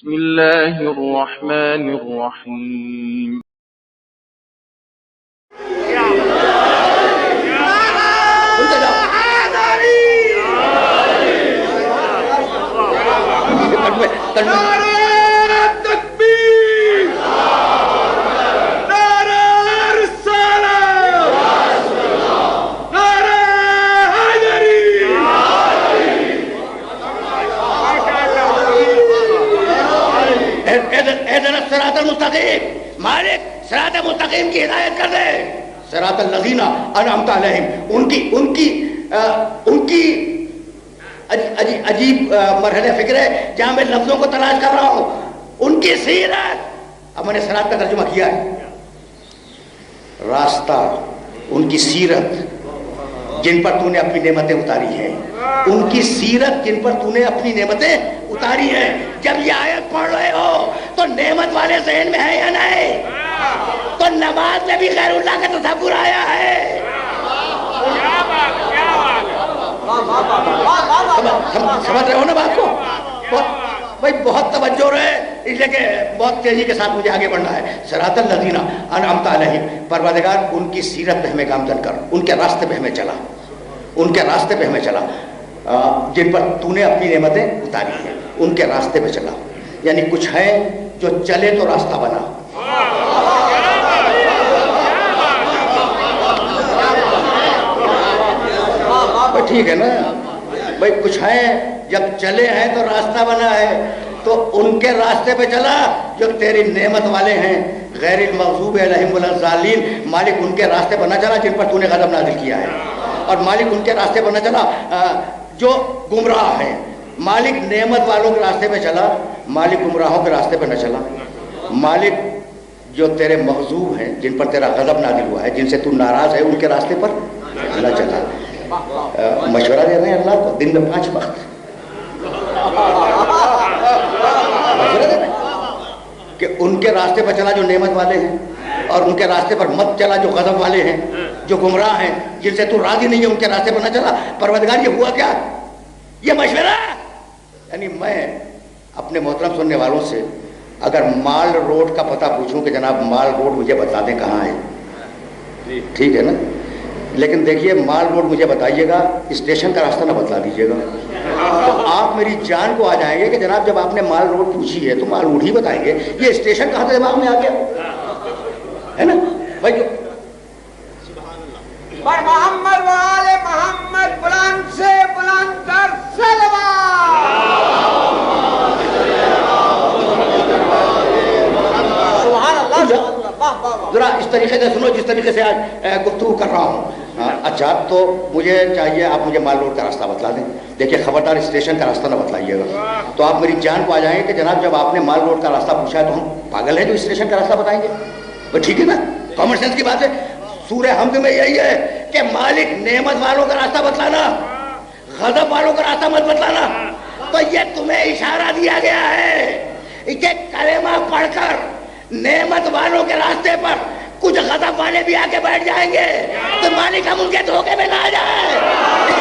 بسم الله الرحمن الرحيم. صراط المستقیم مالک صراط مستقیم کی ہدایت کر دے. صراط الذین انعمت علیہم ان کی عجیب مرحلہ فکر ہے جہاں میں لفظوں کو تلاش کر رہا ہوں. ان کی سیرت. اب میں نے صراط کا ترجمہ کیا ہے. راستہ، ان کی سیرت جن پر تو نے اپنی نعمتیں اتاری ہیں، ان کی سیرت جن پر تو نے اپنی نعمتیں اتاری ہیں. جب یہ آیت پڑھ رہے ہو تو نعمت والے ذہن میں ہے یا نہیں؟ تو نماز میں بھی غیر اللہ کا تصور آیا ہے. سمجھ رہے ہو نا بات کو؟ بھائی بہت توجہ رہے، اس لیے کہ بہت تیزی کے ساتھ مجھے آگے بڑھنا ہے. صراط الذین انعمت علیہم، پروردگار ان کی سیرت پہ ہمیں گامزن کر، ان کے راستے پہ ہمیں چلا، ان کے راستے پہ ہمیں چلا جن پر تو نے اپنی نعمتیں اتاری ہیں. ان کے راستے پہ چلا، یعنی کچھ ہے جو چلے تو راستہ بنا. ٹھیک ہے نا بھائی؟ کچھ ہے جب چلے ہیں تو راستہ بنا ہے، تو ان کے راستے پہ چلا جو تیری نعمت والے ہیں. غیر المغضوب علیہم ولا الضالین، مالک ان کے راستے پر نہ چلا جن پر تو نے غضب نازل کیا ہے، اور مالک ان کے راستے پر نہ چلا جو گمراہ ہیں. مالک نعمت والوں کے راستے پہ چلا، مالک گمراہوں کے راستے پہ نہ چلا. مالک جو تیرے مغضوب ہیں، جن پر تیرا غضب نازل ہوا ہے، جن سے تو ناراض ہے، ان کے راستے پر نہ چلا. مشورہ دے رہے ہیں اللہ کو دن میں 5 وقت. مشورہ دے رہے ہیں کہ ان کے راستے پر چلا جو نعمت والے ہیں، اور ان کے راستے پر مت چلا جو غضب والے ہیں، جو گمراہ ہیں، جن سے تو راضی نہیں ہے، ان کے راستے پر نہ چلا. پروردگار یہ ہوا کیا؟ یہ مشورہ. یعنی میں اپنے محترم سننے والوں سے اگر مال روڈ کا پتہ پوچھوں کہ جناب مال روڈ مجھے بتا دیں کہاں ہے، ٹھیک ہے نا؟ لیکن دیکھیے مال روڈ مجھے بتائیے گا، اسٹیشن کا راستہ نہ بتلا دیجیے گا. تو آپ میری جان کو آ جائیں گے کہ جناب جب آپ نے مال روڈ پوچھی ہے تو مال روڈ ہی بتائیں گے. یہ اسٹیشن کہاں سے دماغ میں آ گیا ہے نا بھائی؟ محمد وآل محمد بلند سے بلند تر ذرا اس طریقے سے سنو جس طریقے سے آج گفتگو کر رہا ہوں. اچھا تو مجھے چاہیے آپ مجھے مال روڈ کا راستہ بتلا دیں. دیکھیے خبردار اسٹیشن کا راستہ نہ بتلائیے گا، تو آپ میری جان کو آ جائیں گے کہ جناب جب آپ نے مال روڈ کا راستہ پوچھا ہے تو ہم پاگل ہیں جو اسٹیشن کا راستہ بتائیں گے. ٹھیک ہے نا؟ کامن سینس کی بات ہے. سورہ حمد میں یہی ہے کہ مالک نعمت والوں کا راستہ بتلانا، غضب والوں کا راستہ مت بتلانا. تو یہ تمہیں اشارہ دیا گیا ہے کہ کلمہ پڑھ کر نعمت والوں کے راستے پر کچھ غضب والے بھی آ کے بیٹھ جائیں گے، تو مالک ہم ان کے دھوکے میں نہ آ جائیں.